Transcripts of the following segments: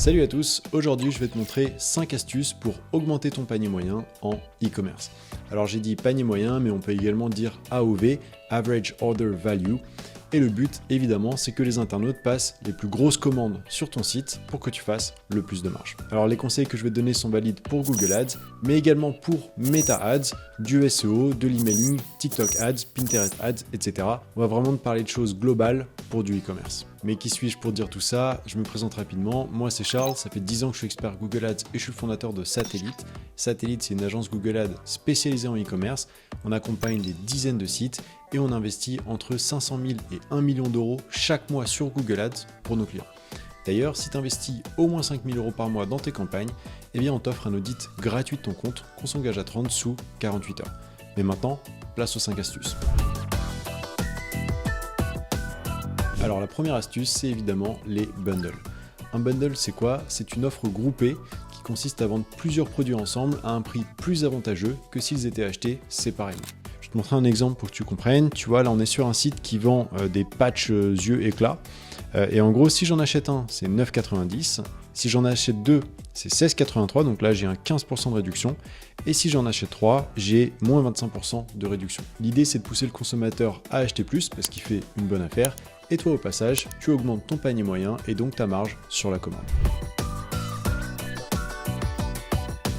Salut à tous, aujourd'hui je vais te montrer 5 astuces pour augmenter ton panier moyen en e-commerce. Alors j'ai dit panier moyen, mais on peut également dire AOV, Average Order Value. Et le but, évidemment, c'est que les internautes passent les plus grosses commandes sur ton site pour que tu fasses le plus de marge. Alors les conseils que je vais te donner sont valides pour Google Ads, mais également pour Meta Ads, du SEO, de l'emailing, TikTok Ads, Pinterest Ads, etc. On va vraiment te parler de choses globales pour du e-commerce. Mais qui suis-je pour dire tout ça? Je me présente rapidement. Moi, c'est Charles, ça fait 10 ans que je suis expert Google Ads et je suis le fondateur de Satellite. Satellite, c'est une agence Google Ads spécialisée en e-commerce. On accompagne des dizaines de sites et on investit entre 500 000 et 1 million d'euros chaque mois sur Google Ads pour nos clients. D'ailleurs, si tu investis au moins 5 000 euros par mois dans tes campagnes, eh bien on t'offre un audit gratuit de ton compte qu'on s'engage à te rendre sous 48 heures. Mais maintenant, place aux 5 astuces. Alors la première astuce, c'est évidemment les bundles. Un bundle, c'est quoi? C'est une offre groupée qui consiste à vendre plusieurs produits ensemble à un prix plus avantageux que s'ils étaient achetés séparément. Je vais te montrer un exemple pour que tu comprennes. Tu vois, là on est sur un site qui vend des patchs yeux éclats. Et en gros, si j'en achète un, c'est 9,90. Si j'en achète deux, c'est 16,83. Donc là, j'ai un 15% de réduction. Et si j'en achète 3, j'ai moins 25% de réduction. L'idée, c'est de pousser le consommateur à acheter plus parce qu'il fait une bonne affaire. Et toi, au passage, tu augmentes ton panier moyen et donc ta marge sur la commande.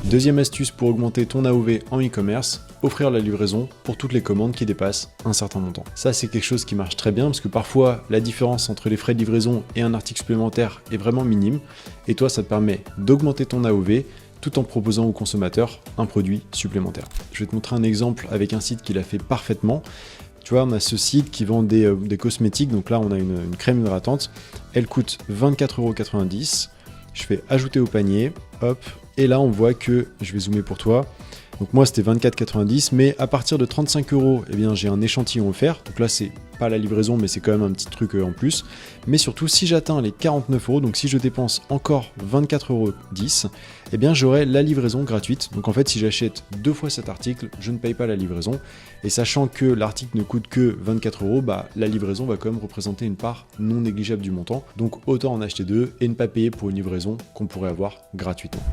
Deuxième astuce pour augmenter ton AOV en e-commerce, offrir la livraison pour toutes les commandes qui dépassent un certain montant. Ça, c'est quelque chose qui marche très bien parce que parfois, la différence entre les frais de livraison et un article supplémentaire est vraiment minime. Et toi, ça te permet d'augmenter ton AOV tout en proposant au consommateur un produit supplémentaire. Je vais te montrer un exemple avec un site qui l'a fait parfaitement. Tu vois, on a ce site qui vend des cosmétiques. Donc là, on a une crème hydratante. Elle coûte 24,90 €. Je fais ajouter au panier. Hop. Et là, on voit que, je vais zoomer pour toi. Donc moi, c'était 24,90 €. Mais à partir de 35 €, eh bien, j'ai un échantillon offert. Donc là, c'est pas la livraison, mais c'est quand même un petit truc en plus. Mais surtout, si j'atteins les 49 €, donc si je dépense encore 24,10 €, eh bien, j'aurai la livraison gratuite. Donc en fait, si j'achète 2 fois cet article, je ne paye pas la livraison. Et sachant que l'article ne coûte que 24 €, bah, la livraison va quand même représenter une part non négligeable du montant. Donc autant en acheter 2 et ne pas payer pour une livraison qu'on pourrait avoir gratuitement.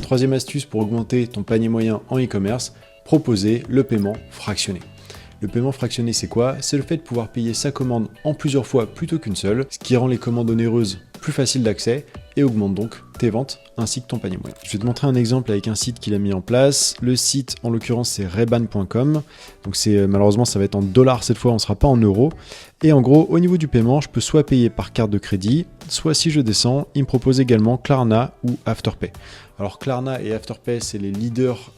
Troisième astuce pour augmenter ton panier moyen en e-commerce, proposer le paiement fractionné. Le paiement fractionné, c'est quoi? C'est le fait de pouvoir payer sa commande en plusieurs fois plutôt qu'une seule, ce qui rend les commandes onéreuses plus faciles d'accès et augmente donc tes ventes ainsi que ton panier moyen. Je vais te montrer un exemple avec un site qu'il a mis en place. Le site, en l'occurrence, c'est reban.com. Donc malheureusement, ça va être en dollars cette fois, on ne sera pas en euros. Et en gros, au niveau du paiement, je peux soit payer par carte de crédit, soit si je descends, il me propose également Klarna ou Afterpay. Alors Klarna et Afterpay, c'est les leaders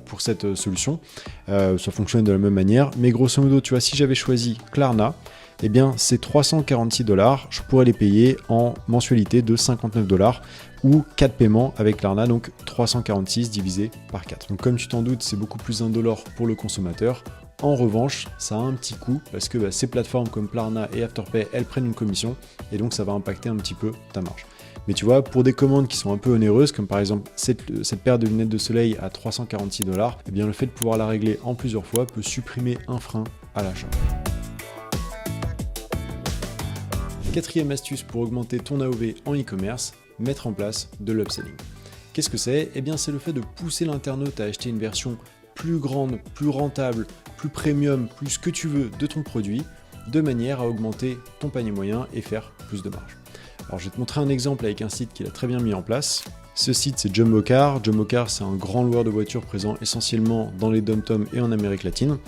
pour cette solution. Ça fonctionne de la même manière. Mais grosso modo, tu vois, si j'avais choisi Klarna, eh bien, c'est 346 $. Je pourrais les payer en mensualité de 59 $ ou 4 paiements avec Klarna, donc 346 divisé par 4. Donc comme tu t'en doutes, c'est beaucoup plus indolore pour le consommateur. En revanche, ça a un petit coût parce que ces plateformes comme Klarna et Afterpay, elles prennent une commission et donc ça va impacter un petit peu ta marge. Mais tu vois, pour des commandes qui sont un peu onéreuses, comme par exemple cette paire de lunettes de soleil à 346 $, eh bien le fait de pouvoir la régler en plusieurs fois peut supprimer un frein à l'achat. Quatrième astuce pour augmenter ton AOV en e-commerce, mettre en place de l'upselling. Qu'est-ce que c'est? Eh bien c'est le fait de pousser l'internaute à acheter une version plus grande, plus rentable, plus premium, plus ce que tu veux de ton produit, de manière à augmenter ton panier moyen et faire plus de marge. Alors je vais te montrer un exemple avec un site qu'il a très bien mis en place. Ce site, c'est Jumbocar. Jumbocar, c'est un grand loueur de voitures présent essentiellement dans les dom-toms et en Amérique latine.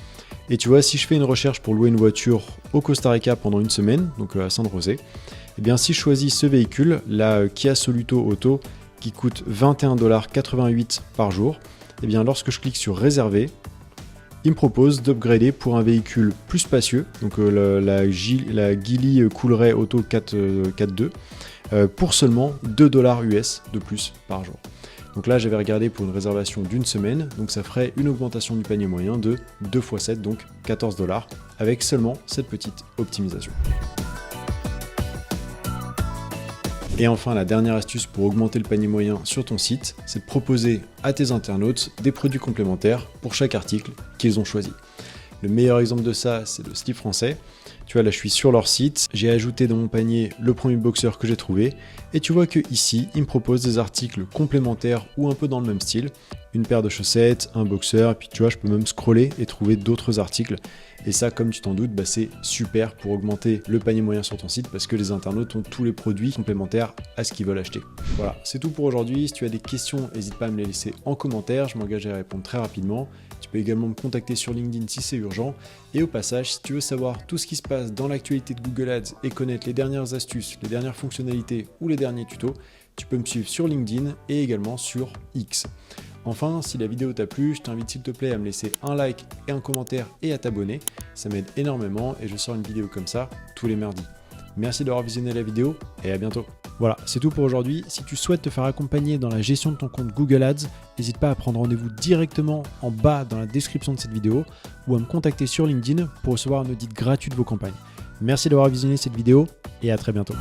Et tu vois, si je fais une recherche pour louer une voiture au Costa Rica pendant une semaine, donc à San José, eh bien si je choisis ce véhicule, la Kia Soluto Auto, qui coûte 21,88 $ par jour, eh bien lorsque je clique sur réserver, il me propose d'upgrader pour un véhicule plus spacieux, donc la Geely Coolray Auto 4.2, pour seulement 2 $ US de plus par jour. Donc là, j'avais regardé pour une réservation d'une semaine, donc ça ferait une augmentation du panier moyen de 2 x 7, donc 14 $, avec seulement cette petite optimisation. Et enfin, la dernière astuce pour augmenter le panier moyen sur ton site, c'est de proposer à tes internautes des produits complémentaires pour chaque article qu'ils ont choisi. Le meilleur exemple de ça, c'est le slip français. Tu vois, là je suis sur leur site, j'ai ajouté dans mon panier le premier boxer que j'ai trouvé et tu vois que ici, ils me proposent des articles complémentaires ou un peu dans le même style. Une paire de chaussettes, un boxer, et puis tu vois, je peux même scroller et trouver d'autres articles. Et ça, comme tu t'en doutes, c'est super pour augmenter le panier moyen sur ton site parce que les internautes ont tous les produits complémentaires à ce qu'ils veulent acheter. Voilà, c'est tout pour aujourd'hui. Si tu as des questions, n'hésite pas à me les laisser en commentaire, je m'engage à y répondre très rapidement. Tu peux également me contacter sur LinkedIn si c'est urgent. Et au passage, si tu veux savoir tout ce qui se passe dans l'actualité de Google Ads et connaître les dernières astuces, les dernières fonctionnalités ou les derniers tutos, tu peux me suivre sur LinkedIn et également sur X. Enfin, si la vidéo t'a plu, je t'invite s'il te plaît à me laisser un like et un commentaire et à t'abonner. Ça m'aide énormément et je sors une vidéo comme ça tous les mardis. Merci d'avoir visionné la vidéo et à bientôt. Voilà, c'est tout pour aujourd'hui. Si tu souhaites te faire accompagner dans la gestion de ton compte Google Ads, n'hésite pas à prendre rendez-vous directement en bas dans la description de cette vidéo ou à me contacter sur LinkedIn pour recevoir un audit gratuit de vos campagnes. Merci d'avoir visionné cette vidéo et à très bientôt.